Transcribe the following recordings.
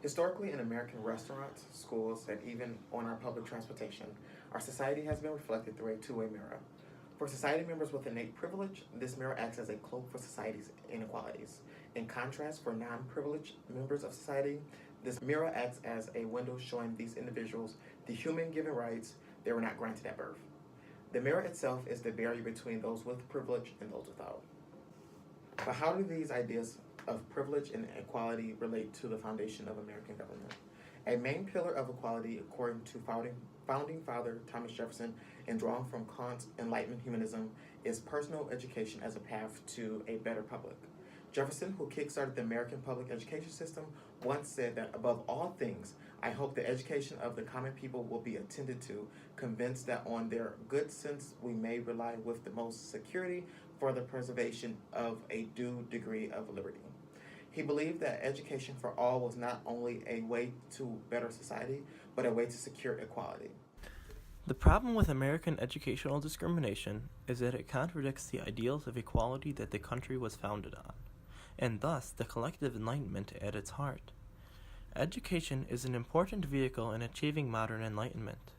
Historically, in American restaurants, schools, and even on our public transportation, our society has been reflected through a two-way mirror. For society members with innate privilege, this mirror acts as a cloak for society's inequalities. In contrast, for non-privileged members of society, this mirror acts as a window showing these individuals the human given rights they were not granted at birth. The mirror itself is the barrier between those with privilege and those without. But how do these ideas of privilege and equality relate to the foundation of American government? A main pillar of equality, according to founding father Thomas Jefferson and drawn from Kant's Enlightenment humanism, is personal education as a path to a better public. Jefferson, who kickstarted the American public education system, once said that above all things, I hope the education of the common people will be attended to, convinced that on their good sense we may rely with the most security for the preservation of a due degree of liberty. He believed that education for all was not only a way to better society, but a way to secure equality. The problem with American educational discrimination is that it contradicts the ideals of equality that the country was founded on, and thus the collective enlightenment at its heart. Education is an important vehicle in achieving modern enlightenment.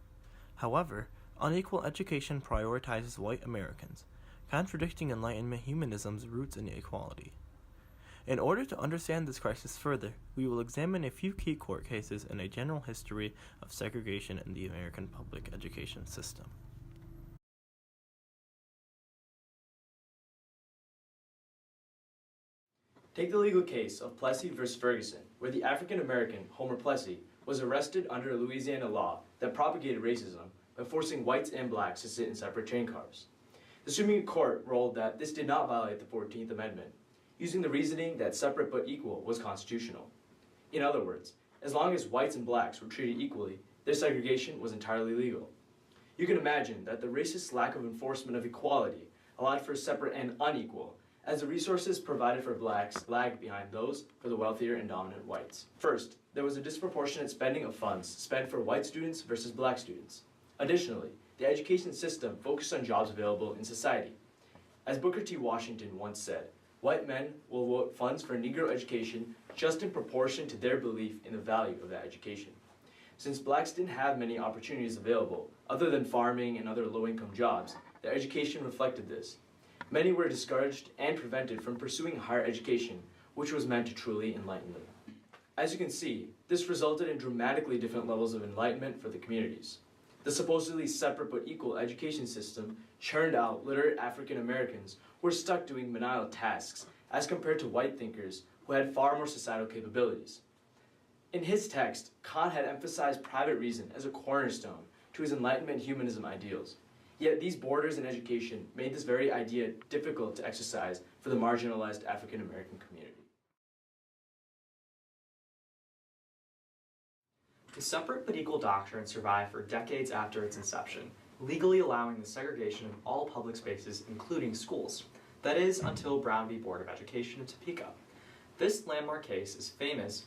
However, unequal education prioritizes white Americans, contradicting Enlightenment humanism's roots in equality. In order to understand this crisis further, we will examine a few key court cases and a general history of segregation in the American public education system. Take the legal case of Plessy v. Ferguson, where the African-American Homer Plessy was arrested under a Louisiana law that propagated racism by forcing whites and blacks to sit in separate train cars. The Supreme Court ruled that this did not violate the 14th Amendment, using the reasoning that separate but equal was constitutional. In other words, as long as whites and blacks were treated equally, their segregation was entirely legal. You can imagine that the racist lack of enforcement of equality allowed for separate and unequal, as the resources provided for blacks lagged behind those for the wealthier and dominant whites. First, there was a disproportionate spending of funds spent for white students versus black students. Additionally, the education system focused on jobs available in society. As Booker T. Washington once said, white men will vote funds for Negro education just in proportion to their belief in the value of that education. Since blacks didn't have many opportunities available, other than farming and other low-income jobs, their education reflected this. Many were discouraged and prevented from pursuing higher education, which was meant to truly enlighten them. As you can see, this resulted in dramatically different levels of enlightenment for the communities. The supposedly separate but equal education system churned out literate African Americans who were stuck doing menial tasks as compared to white thinkers who had far more societal capabilities. In his text, Kant had emphasized private reason as a cornerstone to his Enlightenment humanism ideals. Yet these borders in education made this very idea difficult to exercise for the marginalized African American community. The separate but equal doctrine survived for decades after its inception, legally allowing the segregation of all public spaces, including schools. That is, until Brown v. Board of Education in Topeka. This landmark case is famous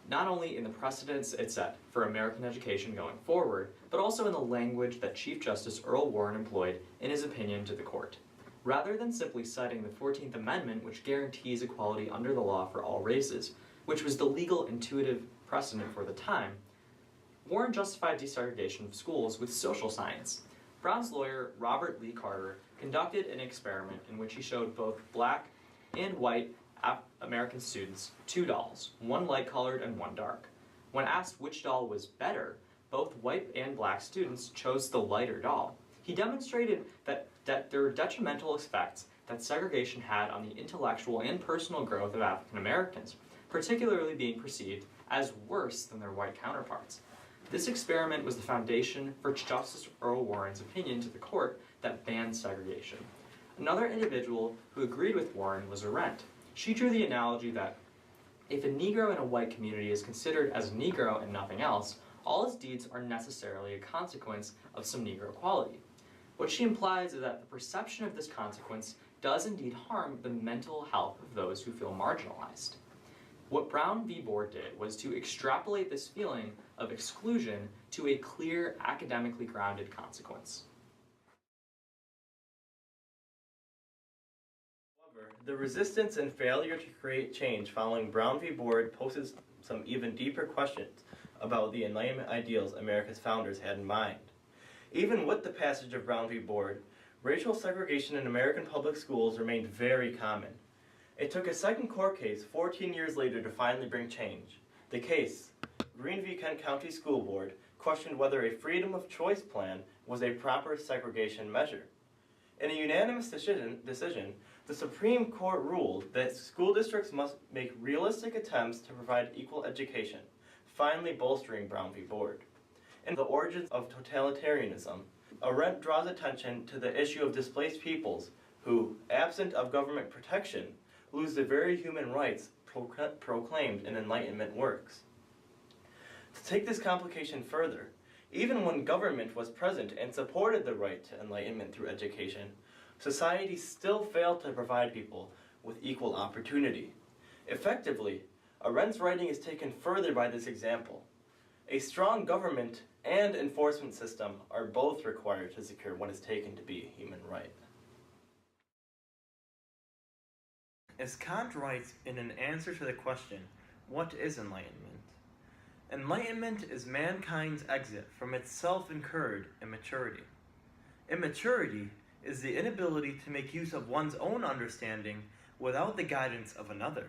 not only in the precedents it set for American education going forward, but also in the language that Chief Justice Earl Warren employed in his opinion to the court. Rather than simply citing the 14th Amendment, which guarantees equality under the law for all races, which was the legal intuitive precedent for the time, Warren justified desegregation of schools with social science. Brown's lawyer, Robert Lee Carter, conducted an experiment in which he showed both black and white American students two dolls, one light-colored and one dark. When asked which doll was better, both white and black students chose the lighter doll. He demonstrated that there were detrimental effects that segregation had on the intellectual and personal growth of African Americans, particularly being perceived as worse than their white counterparts. This experiment was the foundation for Justice Earl Warren's opinion to the court that banned segregation. Another individual who agreed with Warren was Arendt. She drew the analogy that if a Negro in a white community is considered as a Negro and nothing else, all his deeds are necessarily a consequence of some Negro quality. What she implies is that the perception of this consequence does indeed harm the mental health of those who feel marginalized. What Brown v. Board did was to extrapolate this feeling of exclusion to a clear, academically grounded consequence. However, the resistance and failure to create change following Brown v. Board poses some even deeper questions about the Enlightenment ideals America's founders had in mind. Even with the passage of Brown v. Board, racial segregation in American public schools remained very common. It took a second court case 14 years later to finally bring change. The case, Green v. Kent County School Board, questioned whether a freedom of choice plan was a proper segregation measure. In a unanimous decision, the Supreme Court ruled that school districts must make realistic attempts to provide equal education, finally bolstering Brown v. Board. In The Origins of Totalitarianism, Arendt draws attention to the issue of displaced peoples who, absent of government protection, lose the very human rights proclaimed in Enlightenment works. To take this complication further, even when government was present and supported the right to enlightenment through education, society still failed to provide people with equal opportunity. Effectively, Arendt's writing is taken further by this example. A strong government and enforcement system are both required to secure what is taken to be a human right. As Kant writes in an answer to the question, what is enlightenment? Enlightenment is mankind's exit from its self-incurred immaturity. Immaturity is the inability to make use of one's own understanding without the guidance of another.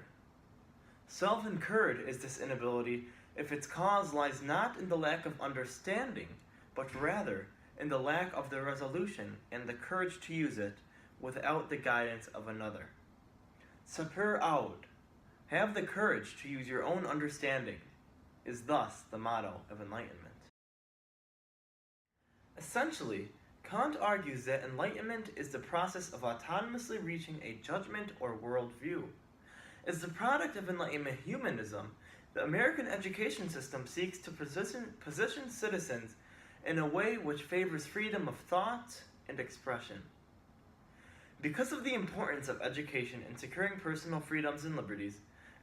Self-incurred is this inability if its cause lies not in the lack of understanding, but rather in the lack of the resolution and the courage to use it without the guidance of another. Sapere aude, have the courage to use your own understanding, is thus the motto of enlightenment. Essentially, Kant argues that enlightenment is the process of autonomously reaching a judgment or worldview. As the product of Enlightenment humanism, the American education system seeks to position citizens in a way which favors freedom of thought and expression. Because of the importance of education in securing personal freedoms and liberties,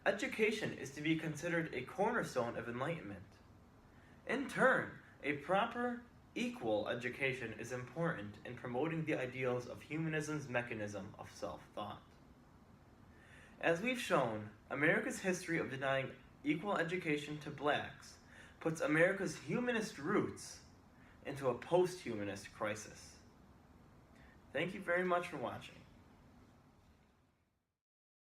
education is to be considered a cornerstone of enlightenment. In turn, a proper, equal education is important in promoting the ideals of humanism's mechanism of self-thought. As we've shown, America's history of denying equal education to blacks puts America's humanist roots into a post-humanist crisis. Thank you very much for watching.